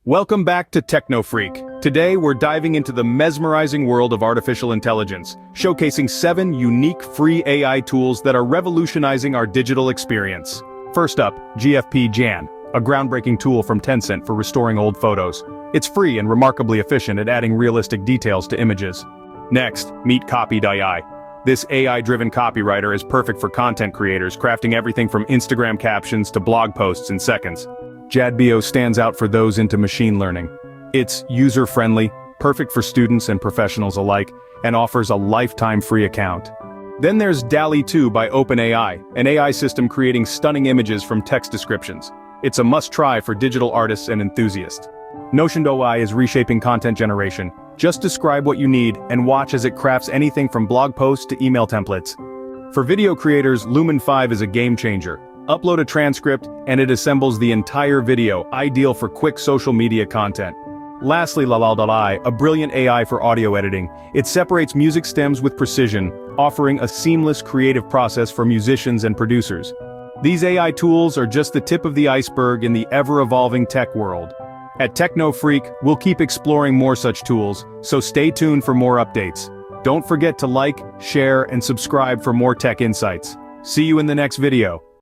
Welcome back to Techno Freak. Today we're diving into the mesmerizing world of artificial intelligence, showcasing 7 unique free AI tools that are revolutionizing our digital experience. First up, GFP-GAN, a groundbreaking tool from Tencent for restoring old photos. It's free and remarkably efficient at adding realistic details to images. Next, meet Copy.ai. This AI-driven copywriter is perfect for content creators, crafting everything from Instagram captions to blog posts in seconds. JADBio stands out for those into machine learning. It's user-friendly, perfect for students and professionals alike, and offers a lifetime free account. Then there's DALL-E 2 by OpenAI, an AI system creating stunning images from text descriptions. It's a must-try for digital artists and enthusiasts. Notion.ai is reshaping content generation. Just describe what you need and watch as it crafts anything from blog posts to email templates. For video creators, Lumen 5 is a game changer. Upload a transcript, and it assembles the entire video, ideal for quick social media content. Lastly, Lalal.ai, a brilliant AI for audio editing. It separates music stems with precision, offering a seamless creative process for musicians and producers. These AI tools are just the tip of the iceberg in the ever-evolving tech world. At Techno Freak, we'll keep exploring more such tools, so stay tuned for more updates. Don't forget to like, share, and subscribe for more tech insights. See you in the next video.